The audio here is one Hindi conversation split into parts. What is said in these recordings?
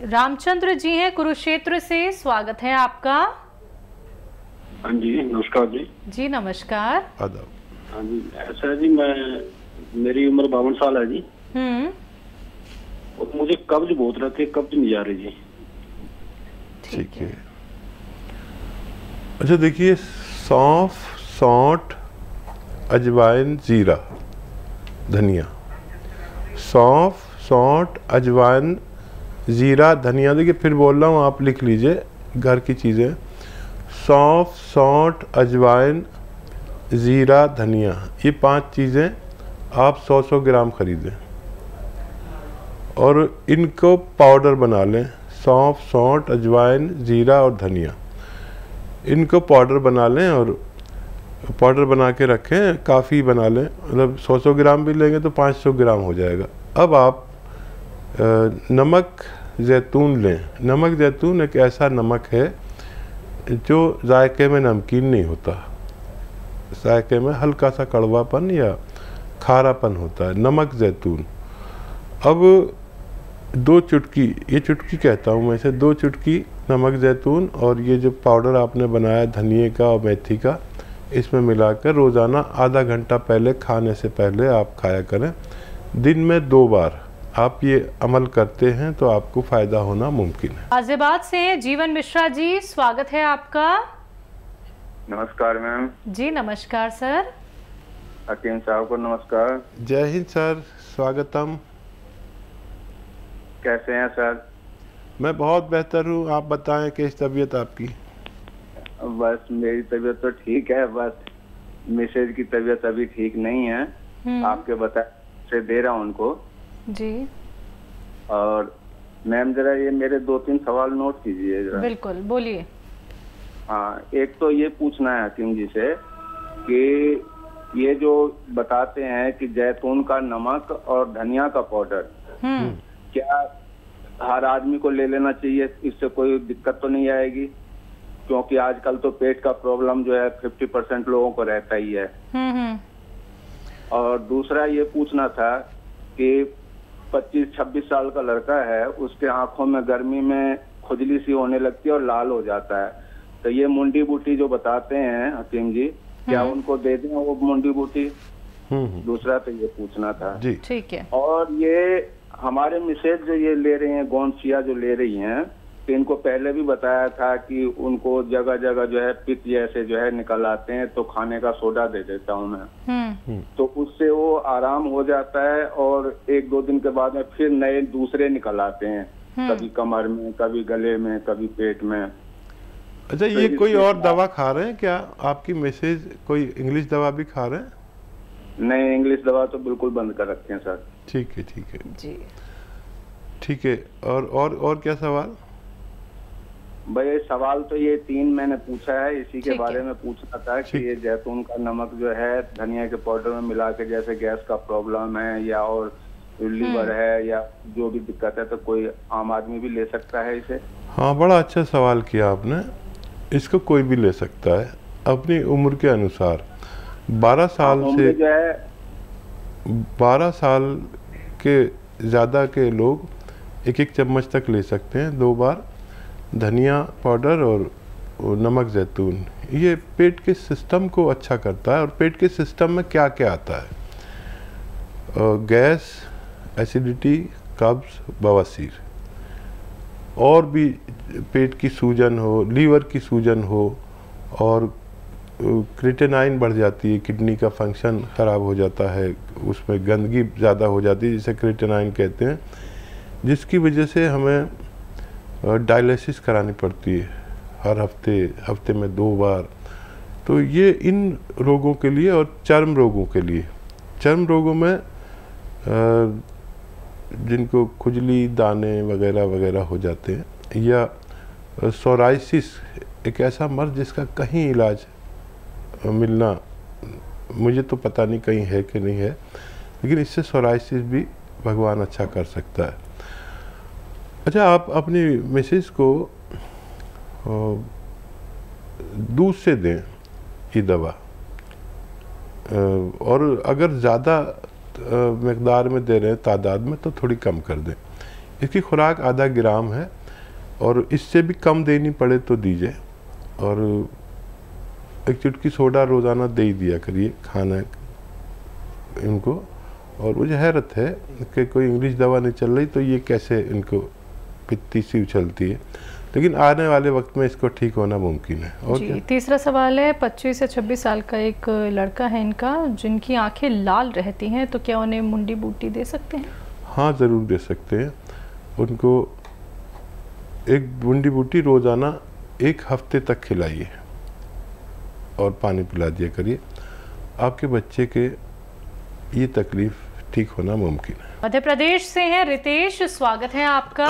रामचंद्र जी हैं कुरुक्षेत्र से, स्वागत है आपका। हाँ जी, नमस्कार जी। जी नमस्कार। आदाब। हाँ जी, ऐसा है जी, मेरी उम्र 52 साल है जी। और मुझे कब्ज बहुत रहती है, कब्ज नहीं जा रही जी। ठीक है। अच्छा देखिए, सौंफ, सौंठ, अजवाइन, जीरा, धनिया। सौंफ, सौंठ, अजवाइन, जीरा, धनिया। देखिए फिर बोल रहा हूँ, आप लिख लीजिए घर की चीज़ें। सौंफ, सौंठ, अजवाइन, जीरा, धनिया, ये 5 चीज़ें आप 100-100 ग्राम खरीदें और इनको पाउडर बना लें। सौंफ, सौंठ, अजवाइन, जीरा और धनिया, इनको पाउडर बना लें और पाउडर बना के रखें। काफ़ी बना लें, मतलब 100-100 ग्राम भी लेंगे तो 500 ग्राम हो जाएगा। अब आप नमक जैतून लें। नमक जैतून एक ऐसा नमक है जो जायके में नमकीन नहीं होता, जायके में हल्का सा कड़वापन या खारापन होता है, नमक जैतून। अब 2 चुटकी, ये चुटकी कहता हूँ मैं इसे, 2 चुटकी नमक जैतून और ये जो पाउडर आपने बनाया धनिए का और मेथी का, इसमें मिलाकर रोज़ाना आधा घंटा पहले, खाने से पहले आप खाया करें। दिन में 2 बार आप ये अमल करते हैं तो आपको फ़ायदा होना मुमकिन है। गाजियाबाद से जीवन मिश्रा जी, स्वागत है आपका। नमस्कार मैम। जी नमस्कार सर। हकीम साहब को नमस्कार। जय हिंद सर, स्वागतम। कैसे हैं सर? मैं बहुत बेहतर हूँ, आप बताएं कैसी तबीयत आपकी? बस मेरी तबीयत तो ठीक है, बस मिसेज की तबीयत अभी ठीक नहीं है। आपके बता से दे रहा हूँ उनको जी। और मैम जरा ये मेरे 2-3 सवाल नोट कीजिए जरा। बिल्कुल, बोलिए। हाँ, एक तो ये पूछना है हकीम जी से कि ये जो बताते हैं कि जैतून का नमक और धनिया का पाउडर, क्या हर आदमी को ले लेना चाहिए? इससे कोई दिक्कत तो नहीं आएगी? क्योंकि आजकल तो पेट का प्रॉब्लम जो है 50% लोगों को रहता ही है। और दूसरा ये पूछना था कि 25-26 साल का लड़का है, उसके आंखों में गर्मी में खुजली सी होने लगती है और लाल हो जाता है, तो ये मुंडी बूटी जो बताते हैं हकीम जी, क्या उनको दे दें वो मुंडी बूटी? दूसरा तो ये पूछना था जी। ठीक है। और ये हमारे मिसेज जो ये ले रही हैं, गोंदसिया जो ले रही हैं, तो इनको पहले भी बताया था कि उनको जगह जगह जो है पित्त जैसे जो है निकल आते हैं, तो खाने का सोडा दे देता हूँ मैं, तो उससे वो आराम हो जाता है और 1-2 दिन के बाद में फिर नए दूसरे निकल आते हैं, कभी कमर में, कभी गले में, कभी पेट में। अच्छा, ये कोई और दवा खा रहे हैं क्या आपकी मिसेज? कोई इंग्लिश दवा भी खा रहे हैं? नहीं, इंग्लिश दवा तो बिल्कुल बंद कर रखे हैं सर। ठीक है, ठीक है जी, ठीक है। और क्या सवाल? भाई सवाल तो ये 3 मैंने पूछा है, इसी के बारे में पूछना था कि ये जैतून का नमक जो है धनिया के पाउडर में मिला के, जैसे गैस का प्रॉब्लम है या और लीवर है या जो भी दिक्कत है, तो कोई आम आदमी भी ले सकता है इसे? हाँ, बड़ा अच्छा सवाल किया आपने। इसको कोई भी ले सकता है अपनी उम्र के अनुसार। 12 साल से जो है 12 साल के ज़्यादा के लोग 1-1 चम्मच तक ले सकते हैं 2 बार। धनिया पाउडर और नमक जैतून, ये पेट के सिस्टम को अच्छा करता है। और पेट के सिस्टम में क्या क्या आता है? गैस, एसिडिटी, कब्ज, बवासीर, और भी पेट की सूजन हो, लीवर की सूजन हो, और क्रिएटिनाइन बढ़ जाती है, किडनी का फंक्शन ख़राब हो जाता है, उसमें गंदगी ज़्यादा हो जाती है जिसे क्रिएटिनाइन कहते हैं, जिसकी वजह से हमें डायलिसिस करानी पड़ती है हर हफ्ते में 2 बार। तो ये इन रोगों के लिए, और चर्म रोगों के लिए, चर्म रोगों में जिनको खुजली, दाने वगैरह वगैरह हो जाते हैं, या सोराइसिस, एक ऐसा मर्ज जिसका कहीं इलाज मिलना, मुझे तो पता नहीं कहीं है कि नहीं है, लेकिन इससे सोराइसिस भी भगवान अच्छा कर सकता है। अच्छा, आप अपनी मिसेज को दूध से दें ये दवा, और अगर ज़्यादा मकदार में दे रहे हैं, तादाद में, तो थोड़ी कम कर दें। इसकी खुराक आधा ग्राम है और इससे भी कम देनी पड़े तो दीजिए। और एक चुटकी सोडा रोज़ाना दे ही दिया करिए खाना इनको। और मुझे हैरत है कि कोई इंग्लिश दवा नहीं चल रही तो ये कैसे इनको पित्ती सी उछलती है, लेकिन आने वाले वक्त में इसको ठीक होना मुमकिन है। और जी, तीसरा सवाल है, 25 से 26 साल का एक लड़का है इनका, जिनकी आंखें लाल रहती हैं, तो क्या उन्हें मुंडी बूटी दे सकते हैं? हाँ, ज़रूर दे सकते हैं। उनको एक मुंडी बूटी रोज़ाना 1 हफ्ते तक खिलाइए और पानी पिला दिया करिए। आपके बच्चे के ये तकलीफ ठीक होना मुमकिन है। मध्य प्रदेश से हैं रितेश, स्वागत है आपका।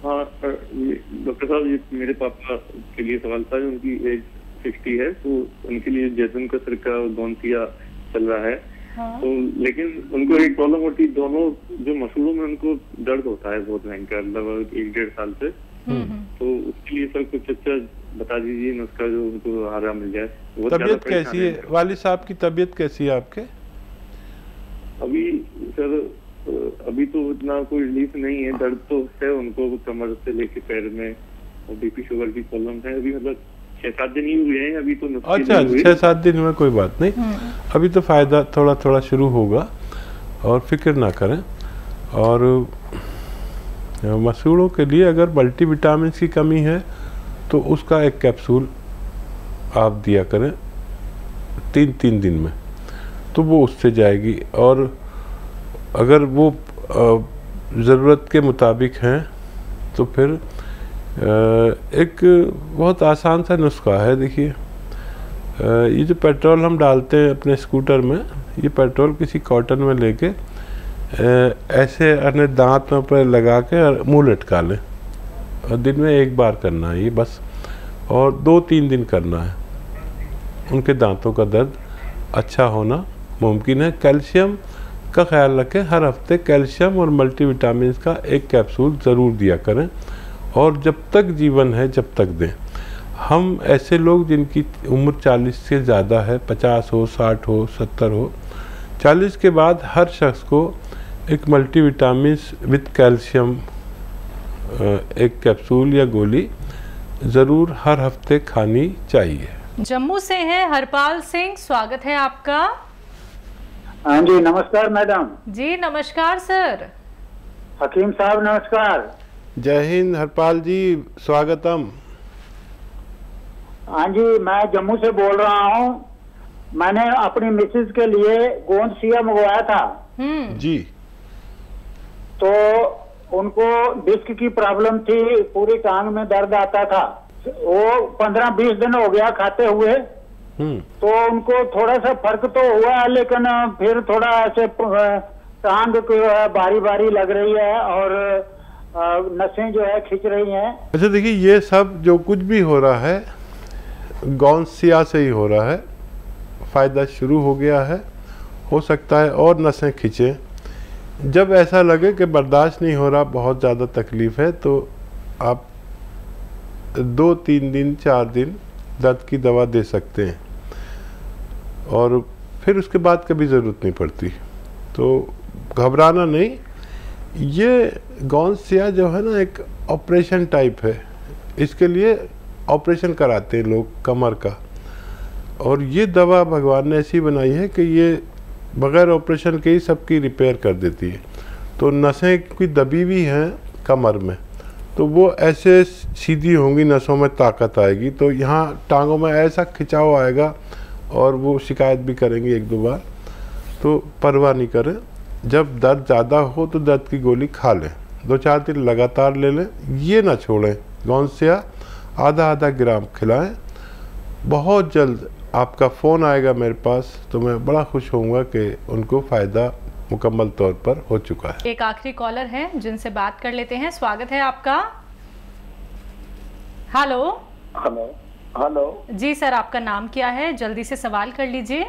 हाँ डॉक्टर साहब, ये मेरे पापा के लिए सवाल था। उनकी एज 60 है, तो उनके लिए जैतून का सिरका और गौनसिया चल रहा है। हाँ। तो लेकिन उनको एक प्रॉब्लम होती है, दोनों जो मसूड़ों में उनको दर्द होता है बहुत भयंकर, लगभग 1-1.5 साल से। तो उसके लिए सर कुछ अच्छा बता दीजिए नुस्खा जो उनको आराम मिल जाए। तबीयत कैसी है वालिद साहब की? तबीयत कैसी है आपके? अभी सर अभी तो इतना कोई रिलीफ नहीं है, दर्द तो है उनको कमर से लेके पैर में, और बीपी शुगर की प्रॉब्लम है। अभी मतलब 6-7 दिन ही हुए हैं अभी तो। अच्छा, 6-7 दिन में कोई बात नहीं, अभी तो फायदा थोड़ा थोड़ा शुरू होगा और फिक्र ना करें। और मसूड़ों के लिए अगर मल्टीविटामिन की कमी है तो उसका एक कैप्सूल आप दिया करें 3-3 दिन में, तो वो उससे जाएगी। और अगर वो ज़रूरत के मुताबिक हैं तो फिर एक बहुत आसान सा नुस्खा है। देखिए, ये जो पेट्रोल हम डालते हैं अपने स्कूटर में, ये पेट्रोल किसी कॉटन में लेके ऐसे अपने दांतों पर लगा के मुँह लटका लें, और दिन में 1 बार करना है ये बस, और 2-3 दिन करना है। उनके दांतों का दर्द अच्छा होना मुमकिन है। कैल्शियम का ख्याल रखें, हर हफ्ते कैल्शियम और मल्टीविटामिन का एक कैप्सूल ज़रूर दिया करें, और जब तक जीवन है जब तक दें। हम ऐसे लोग जिनकी उम्र 40 से ज़्यादा है, 50 हो, 60 हो, 70 हो, 40 के बाद हर शख्स को एक मल्टीविटामिन विद कैल्शियम एक कैप्सूल या गोली ज़रूर हर हफ्ते खानी चाहिए। जम्मू से हैं हरपाल सिंह, स्वागत है आपका। हाँ जी, नमस्कार मैडम। जी नमस्कार सर। हकीम साहब नमस्कार। जय हिंद हरपाल जी, स्वागतम। हाँ जी, मैं जम्मू से बोल रहा हूँ। मैंने अपनी मिसेज के लिए गोंदसिया मंगवाया था जी। तो उनको डिस्क की प्रॉब्लम थी, पूरी टांग में दर्द आता था। वो 15-20 दिन हो गया खाते हुए, तो उनको थोड़ा सा फर्क तो हुआ, लेकिन फिर थोड़ा ऐसे टांग बारी बारी लग रही है और नसें जो है खिंच रही हैं। अच्छा देखिए, ये सब जो कुछ भी हो रहा है गौनसिया से ही हो रहा है। फ़ायदा शुरू हो गया है, हो सकता है और नसें खिंचे। जब ऐसा लगे कि बर्दाश्त नहीं हो रहा, बहुत ज़्यादा तकलीफ़ है, तो आप 2-3 दिन 4 दिन दर्द की दवा दे सकते हैं, और फिर उसके बाद कभी ज़रूरत नहीं पड़ती। तो घबराना नहीं। ये गौनसिया जो है ना, एक ऑपरेशन टाइप है। इसके लिए ऑपरेशन कराते हैं लोग कमर का, और ये दवा भगवान ने ऐसी बनाई है कि ये बग़ैर ऑपरेशन के ही सबकी रिपेयर कर देती है। तो नसें की दबी हुई हैं कमर में, तो वो ऐसे सीधी होंगी, नसों में ताकत आएगी, तो यहाँ टांगों में ऐसा खिंचाव आएगा, और वो शिकायत भी करेंगी 1-2 बार। तो परवाह नहीं करें। जब दर्द ज़्यादा हो तो दर्द की गोली खा लें, 2-4 दिन लगातार ले लें, ये ना छोड़ें। गौनसिया आधा ग्राम खिलाएं। बहुत जल्द आपका फ़ोन आएगा मेरे पास, तो मैं बड़ा खुश होऊंगा कि उनको फ़ायदा मुकम्मल तौर पर हो चुका है। एक आखिरी कॉलर है जिनसे बात कर लेते हैं, स्वागत है आपका। हेलो हेलो हेलो जी सर, आपका नाम क्या है? जल्दी से सवाल कर लीजिए।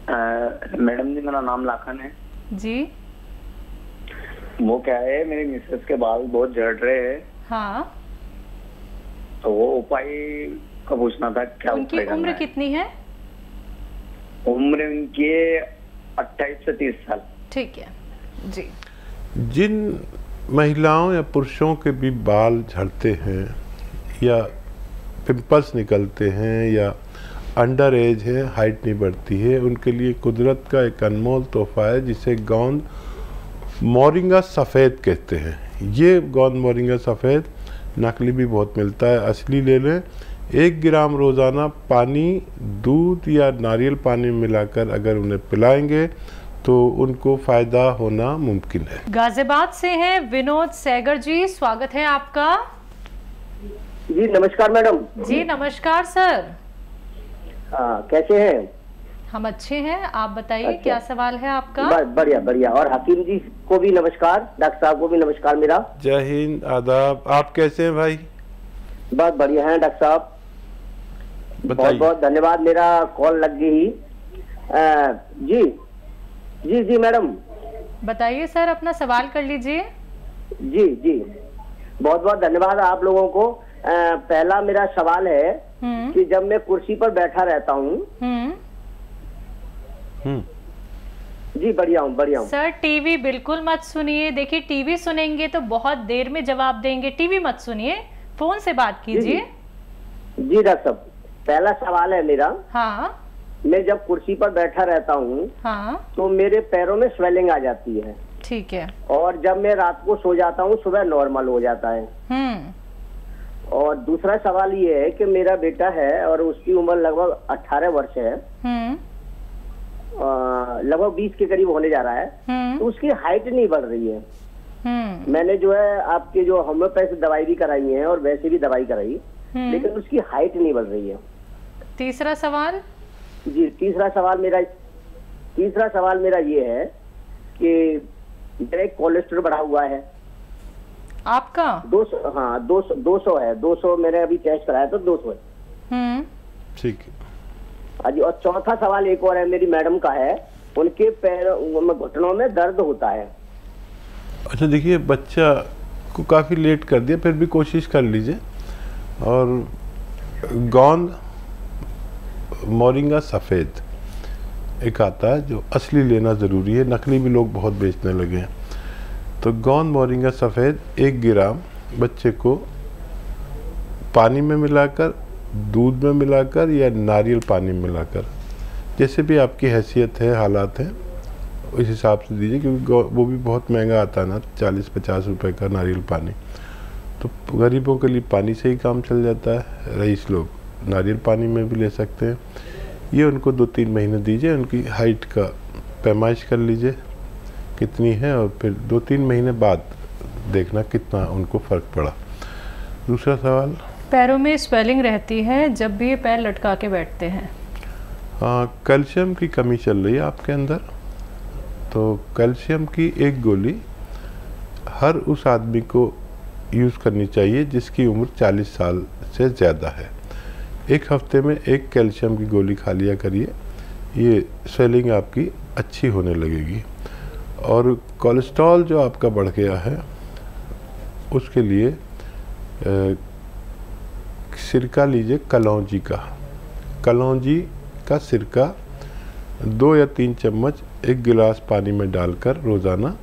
मैडम जी, मेरा नाम लाखन है जी। वो क्या है, मेरी मिसेस के बाल बहुत झड़ रहे हैं। हाँ, तो वो उपाय का पूछना था, क्या उनकी उम्र कितनी है? उम्र उनकी 28 से 30 साल। ठीक है जी। जिन महिलाओं या पुरुषों के भी बाल झड़ते हैं या पिंपल्स निकलते हैं या अंडर एज है, हाइट नहीं बढ़ती है, उनके लिए कुदरत का एक अनमोल तोहफा है जिसे गोंद मोरिंगा सफ़ेद कहते हैं। ये गोंद मोरिंगा सफ़ेद नकली भी बहुत मिलता है, असली ले लें। 1 ग्राम रोज़ाना पानी, दूध या नारियल पानी में मिलाकर अगर उन्हें पिलाएंगे तो उनको फ़ायदा होना मुमकिन है। गाजियाबाद से हैं विनोद सैगर जी, स्वागत है आपका। जी नमस्कार मैडम। जी नमस्कार सर। कैसे हैं? हम अच्छे हैं, आप बताइए अच्छा। क्या सवाल है आपका? बढ़िया बढ़िया। और हकीम जी को भी नमस्कार, डॉक्टर साहब को भी नमस्कार मेरा। जय हिंद, आदाब। आप कैसे हैं भाई? बहुत बढ़िया हैं डॉक्टर साहब, बहुत बहुत धन्यवाद, मेरा कॉल लग गई। जी जी जी मैडम बताइए सर, अपना सवाल कर लीजिए। जी जी बहुत बहुत धन्यवाद आप लोगों को। पहला मेरा सवाल है कि जब मैं कुर्सी पर बैठा रहता हूँ। जी बढ़िया हूँ सर टीवी बिल्कुल मत सुनिए। देखिए टीवी सुनेंगे तो बहुत देर में जवाब देंगे, टीवी मत सुनिए, फोन से बात कीजिए। जी डॉक्टर साहब, पहला सवाल है मेरा। हाँ। मैं जब कुर्सी पर बैठा रहता हूँ हाँ। तो मेरे पैरों में स्वेलिंग आ जाती है। ठीक है। और जब मैं रात को सो जाता हूँ सुबह नॉर्मल हो जाता है। और दूसरा सवाल ये है कि मेरा बेटा है और उसकी उम्र लगभग 18 वर्ष है, लगभग 20 के करीब होने जा रहा है। तो उसकी हाइट नहीं बढ़ रही है। मैंने जो है आपके जो होम्योपैथी दवाई भी कराई है और वैसे भी दवाई कराई, लेकिन उसकी हाइट नहीं बढ़ रही है। तीसरा सवाल? जी तीसरा सवाल मेरा ये है कि मेरा कोलेस्ट्रॉल बढ़ा हुआ है। आपका? 200। हाँ 200 है। 200 मैंने अभी टेस्ट कराया तो 200 है। ठीक है। जी और चौथा सवाल एक और है, मेरी मैडम का है, उनके पैरों में घुटनों में दर्द होता है। अच्छा देखिए, बच्चा को काफ़ी लेट कर दिया, फिर भी कोशिश कर लीजिए। और गोंद मोरिंगा सफ़ेद एक आता है जो असली लेना ज़रूरी है, नकली भी लोग बहुत बेचने लगे हैं। तो गोंद मोरिंगा सफ़ेद 1 ग्राम बच्चे को पानी में मिलाकर, दूध में मिलाकर या नारियल पानी में मिलाकर, जैसे भी आपकी हैसियत है, हालात हैं, उस हिसाब से दीजिए, क्योंकि वो भी बहुत महंगा आता है ना, 40-50 रुपए का नारियल पानी। तो गरीबों के लिए पानी से ही काम चल जाता है, रईस लोग नारियल पानी में भी ले सकते हैं। ये उनको 2-3 महीने दीजिए, उनकी हाइट का पैमाइश कर लीजिए कितनी है, और फिर 2-3 महीने बाद देखना कितना उनको फ़र्क पड़ा। दूसरा सवाल? पैरों में स्वेलिंग रहती है जब भी ये पैर लटका के बैठते हैं। हाँ, कैल्शियम की कमी चल रही है आपके अंदर। तो कैल्शियम की 1 गोली हर उस आदमी को यूज़ करनी चाहिए जिसकी उम्र 40 साल से ज़्यादा है। 1 हफ्ते में 1 कैल्शियम की गोली खा लिया करिए, ये स्वेलिंग आपकी अच्छी होने लगेगी। और कोलेस्ट्रॉल जो आपका बढ़ गया है उसके लिए सिरका लीजिए, कलौंजी का सिरका 2 या 3 चम्मच 1 गिलास पानी में डालकर रोज़ाना,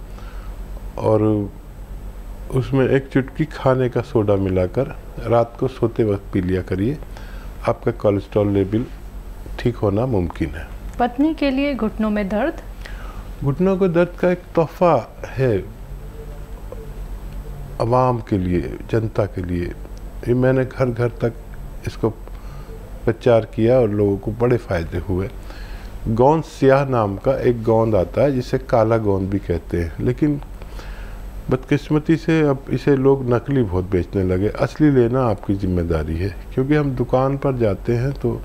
और उसमें 1 चुटकी खाने का सोडा मिलाकर रात को सोते वक्त पी लिया करिए। आपका कोलेस्ट्रॉल लेवल ठीक होना मुमकिन है। पत्नी के लिए घुटनों में दर्द? घुटनों के दर्द का एक तोहफा है आवाम के लिए, जनता के लिए। ये मैंने घर घर तक इसको प्रचार किया और लोगों को बड़े फ़ायदे हुए। गोंद स्याह नाम का एक गोंद आता है जिसे काला गोंद भी कहते हैं, लेकिन बदकिस्मती से अब इसे लोग नकली बहुत बेचने लगे। असली लेना आपकी जिम्मेदारी है, क्योंकि हम दुकान पर जाते हैं तो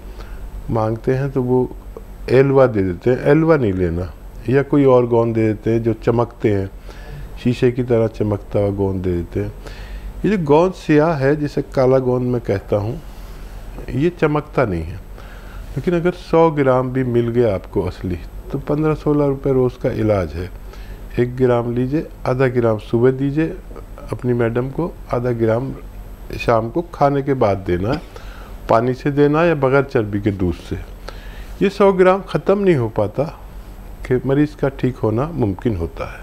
मांगते हैं तो वो एलवा दे देते हैं, एलवा नहीं लेना, या कोई और गोंद दे देते हैं जो चमकते हैं, शीशे की तरह चमकता हुआ गोंद दे देते हैं। ये जो गोंद स्याह है जिसे काला गोंद मैं कहता हूँ, ये चमकता नहीं है, लेकिन अगर 100 ग्राम भी मिल गया आपको असली तो 15-16 रुपये रोज़ का इलाज है। 1 ग्राम लीजिए, आधा ग्राम सुबह दीजिए अपनी मैडम को, आधा ग्राम शाम को खाने के बाद देना है, पानी से देना या बगैर चर्बी के दूध से। ये 100 ग्राम ख़त्म नहीं हो पाता कि मरीज़ का ठीक होना मुमकिन होता है।